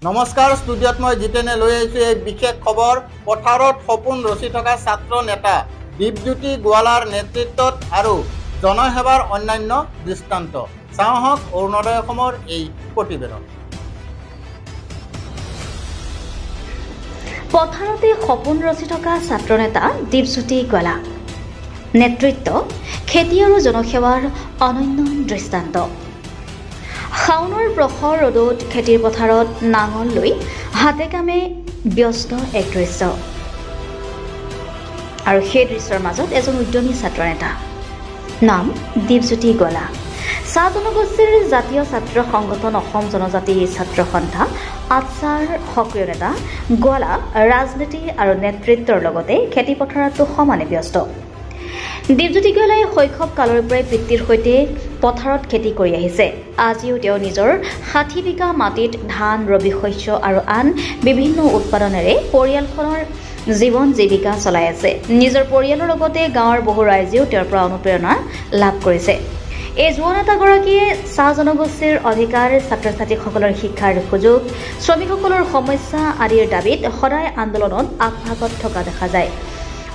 নমস্কাৰ, ষ্টুডিঅ'ত মই জিতেনে লৈ আহিছোঁ এই বিশেষ খবৰ। পথাৰত সপোন ৰচি থকা ছাত্ৰ নেতা দীপজ্যোতি গোৱালাৰ নেতৃত্বত আৰু জনসেৱাৰ অন্যান্য দৃষ্টান্ত। চাওঁ আহক অৰুণোদয় অসমৰ এই প্ৰতিবেদন। পথাৰতে সপোন ৰচি থকা ছাত্ৰ নেতা দীপজ্যোতি গোৱালা নেতৃত্ব খেতি আৰু জনসেৱাৰ অনন্য দৃষ্টান্ত। শাওনৰ প্ৰখৰ ৰ'দত খেতিৰ পথাৰত নাঙল লৈ হাতে কামে ব্যস্ত এক দৃশ্য, আৰু সেই দৃশ্যৰ মাজত এজন উদ্যমী ছাত্ৰ নেতা, নাম দীপজ্যোতি গোৱালা। চাহ জনগোষ্ঠীৰ জাতীয় ছাত্ৰ সংগঠন অসম জনজাতি ছাত্ৰ সন্থা আটছাৰ সক্ৰিয় নেতা গোৱালা ৰাজনীতি আৰু নেতৃত্বৰ লগতে খেতি পথাৰতো সমানে ব্যস্ত। দীপজ্যোতি গোৱালাই শৈশৱ কালৰ পৰাই পিতৃৰ সৈতে পথাৰত খেতি কৰি আহিছে। আজিও তেওঁ নিজৰ ৬০ বিঘা মাটিত ধান, ৰবি শস্য আৰু আন বিভিন্ন উৎপাদনেৰে পৰিয়ালখনৰ জীৱন জীৱিকা চলাই আছে। নিজৰ পৰিয়ালৰ লগতে গাঁৱৰ বহু ৰাইজেও তেওঁৰ পৰা অনুপ্ৰেৰণা লাভ কৰিছে। এই যুৱ নেতাগৰাকীয়ে চাহ জনগোষ্ঠীৰ অধিকাৰ, ছাত্ৰ ছাত্ৰীসকলৰ শিক্ষাৰ সুযোগ, শ্ৰমিকসকলৰ সমস্যা আদিৰ দাবীত সদায় আন্দোলনত আগভাগত থকা দেখা যায়।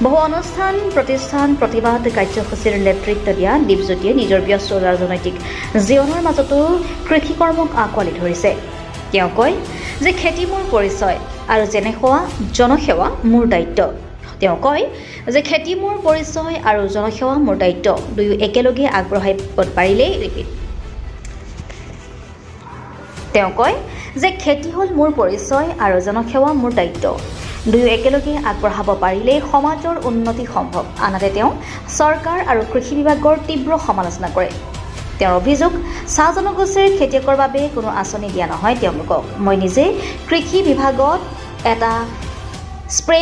বহু অনুষ্ঠান, প্ৰতিষ্ঠান, প্ৰতিবাদ কাৰ্যসূচীৰ নেতৃত্ব দিয়া দীপজ্যোতিয়ে নিজৰ ব্যস্ত ৰাজনৈতিক জীৱনৰ মাজতো কৃষি কৰ্মক আঁকোৱালি ধৰিছে। তেওঁ কয় যে খেতি মোৰ পৰিচয় আৰু জনসেৱা মোৰ দায়িত্ব। তেওঁ কয় যে খেতি মোৰ পৰিচয় আৰু জনসেৱা মোৰ দায়িত্ব, দুয়ো একেলগে আগবঢ়াব পাৰিলেই তেওঁ কয় যে খেতি হ'ল মোৰ পৰিচয় আৰু জনসেৱা মোৰ দায়িত্ব, দুয়ো একেলগে আগবঢ়াব পাৰিলেই সমাজৰ উন্নতি সম্ভৱ। আনহাতে তেওঁ চৰকাৰ আৰু কৃষি বিভাগৰ তীব্ৰ সমালোচনা কৰে। তেওঁৰ অভিযোগ, চাহ জনগোষ্ঠীৰ খেতিয়কৰ বাবে কোনো আঁচনি দিয়া নহয় তেওঁলোকক। মই নিজে কৃষি বিভাগত এটা স্প্ৰে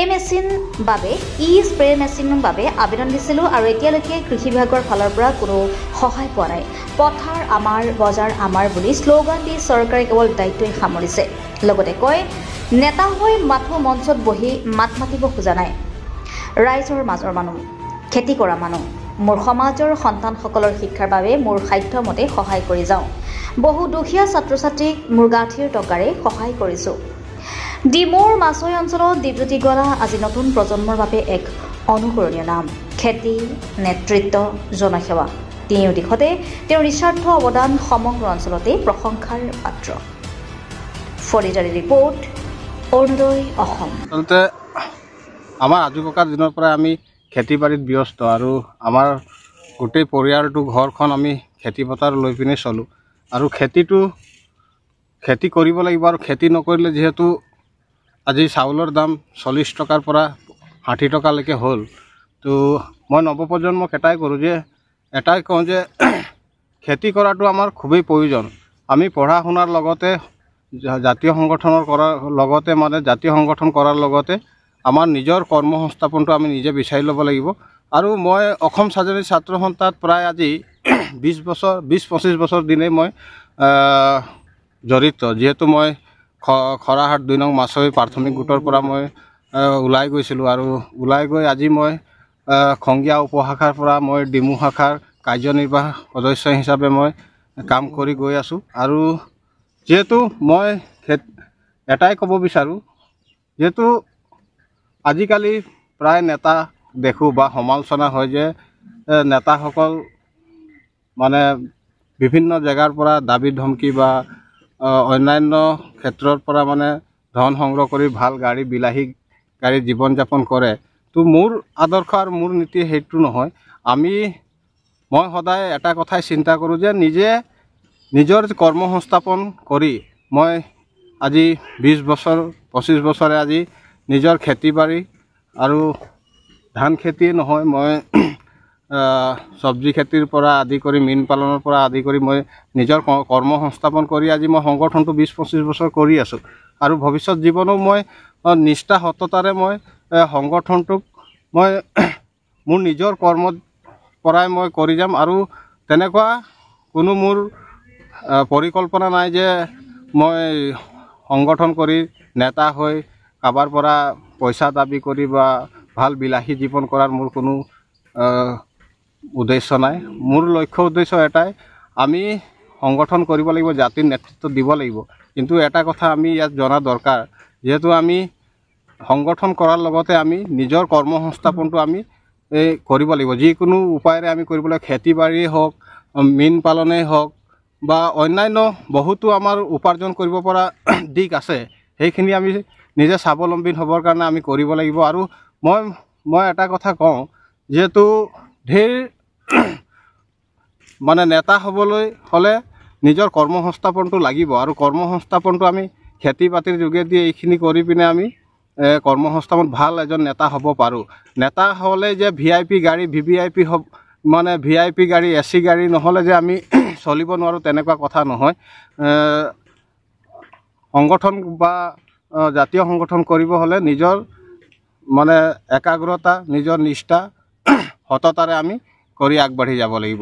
মেচিনৰ বাবে আবেদন দিছিলোঁ আৰু এতিয়ালৈকে কৃষি বিভাগৰ ফালৰ পৰা কোনো সহায় পোৱা নাই। পথাৰ আমাৰ, বজাৰ আমাৰ বুলি শ্লোগান দি চৰকাৰে কেৱল দায়িত্বই সামৰিছে। লগতে কয়, নেতা হৈ মাথো মঞ্চত বহি মাত মাতিব খোজা নাই। ৰাইজৰ মাজৰ মানুহ, খেতি কৰা মানুহ। মোৰ সমাজৰ সন্তানসকলৰ শিক্ষাৰ বাবে মোৰ সাধ্যমতে সহায় কৰি যাওঁ। বহু দুখীয়া ছাত্ৰ ছাত্ৰীক মোৰ গাঁঠিৰ টকাৰে সহায় কৰিছোঁ। ডিমৌৰ মাছৈ অঞ্চলত দীপজ্যোতি গোৱালা আজি নতুন প্ৰজন্মৰ বাবে এক অনুকৰণীয় নাম। খেতি, নেতৃত্ব, জনসেৱা তিনিও দিশতে তেওঁৰ নিস্বাৰ্থ অৱদান সমগ্ৰ অঞ্চলতে প্ৰশংসাৰ পাত্ৰ। ফৰিদাৰী ৰিপৰ্ট, অৰুণোদয় অসম। আচলতে আমাৰ আজোককাৰ দিনৰ পৰা আমি খেতি বাৰীত ব্যস্ত আৰু আমাৰ গোটেই পৰিয়ালটো, ঘৰখন আমি খেতি পথাৰ লৈ পিনে চলোঁ। আৰু খেতি কৰিব লাগিব, আৰু খেতি নকৰিলে যিহেতু আজি চাউলৰ দাম 40 টকাৰ পৰা 60 টকালৈকে হ'ল, তো মই নৱপ্ৰজন্মক এটাই কওঁ যে খেতি কৰাটো আমাৰ খুবেই প্ৰয়োজন। আমি পঢ়া শুনাৰ লগতে জাতীয় সংগঠন কৰাৰ লগতে আমাৰ নিজৰ কৰ্মসংস্থাপনটো আমি নিজে বিচাৰি ল'ব লাগিব। আৰু মই অসম স্বাধীন ছাত্ৰ সন্থাত প্ৰায় আজি 20-25 বছৰ দিনেই মই জড়িত। যিহেতু মই খৰাহাট 2 নং মাছৈ প্ৰাথমিক গোটৰ পৰা মই ওলাই গৈছিলোঁ, আৰু ওলাই গৈ আজি মই খংগীয়া উপশাখাৰ পৰা মই ডিমৌ শাখাৰ কাৰ্যনিৰ্বাহক সদস্য হিচাপে মই কাম কৰি গৈ আছোঁ। আৰু যিহেতু মই এটাই ক'ব বিচাৰোঁ, যিহেতু আজিকালি প্ৰায় নেতা দেখোঁ বা সমালোচনা হয় যে নেতাসকল মানে বিভিন্ন জেগাৰ পৰা দাবী ধমকি বা অন্যান্য ক্ষেত্ৰৰ পৰা মানে ধন সংগ্ৰহ কৰি ভাল গাড়ী, বিলাহী গাড়ী জীৱন যাপন কৰে। তো মোৰ আদৰ্শ আৰু মোৰ নীতি সেইটো নহয়। মই সদায় এটা কথাই চিন্তা কৰোঁ যে নিজৰ কৰ্মসংস্থাপন কৰি মই আজি 20-25 বছৰে আজি নিজৰ খেতি বাৰী আৰু ধান খেতিয়ে নহয়, মই চব্জি খেতিৰ পৰা আদি কৰি মীন পালনৰ পৰা আদি কৰি মই নিজৰ কৰ্মসংস্থাপন কৰি আজি মই সংগঠনটো 20-25 বছৰ কৰি আছোঁ। আৰু ভৱিষ্যত জীৱনো মই নিষ্ঠা সততাৰে মই সংগঠনটোক মই মোৰ নিজৰ কৰ্মত পৰাই মই কৰি যাম। আৰু তেনেকুৱা কোনো মোৰ পৰিকল্পনা নাই যে মই সংগঠন কৰি নেতা হৈ কাৰোবাৰ পৰা পইচা দাবী কৰি বা ভাল বিলাহী জীৱন কৰাৰ মোৰ কোনো উদ্দেশ্য নাই। মোৰ লক্ষ্য উদ্দেশ্য এটাই, আমি সংগঠন কৰিব লাগিব, জাতিৰ নেতৃত্ব দিব লাগিব। কিন্তু এটা কথা আমি ইয়াত জনা দৰকাৰ, যিহেতু আমি সংগঠন কৰাৰ লগতে আমি নিজৰ কৰ্মসংস্থাপনটো আমি কৰিব লাগিব। যিকোনো উপায়েৰে আমি কৰিব লাগিব, খেতি বাৰীয়ে হওক, মীন পালনেই হওক বা অন্যান্য বহুতো আমাৰ উপাৰ্জন কৰিব পৰা দিশ আছে, সেইখিনি আমি নিজে স্বাৱলম্বী হ'বৰ কাৰণে আমি কৰিব লাগিব। আৰু মই এটা কথা কওঁ, যিহেতু ঢেৰ মানে নেতা হ'বলৈ হ'লে নিজৰ কৰ্মসংস্থাপনটো লাগিব, আৰু কৰ্মসংস্থাপনটো আমি খেতি বাতিৰ যোগেদি এইখিনি কৰি পিনে আমি কৰ্মসংস্থাপন ভাল এজন নেতা হ'ব পাৰোঁ। নেতা হ'লে যে VIP গাড়ী VVIP মানে VIP গাড়ী AC গাড়ী নহ'লে যে আমি চলিব নোৱাৰোঁ তেনেকুৱা কথা নহয়। সংগঠন বা জাতীয় সংগঠন কৰিব হ'লে নিজৰ মানে একাগ্ৰতা, নিজৰ নিষ্ঠা, সততাৰে আমি কৰি আগবাঢ়ি যাব লাগিব।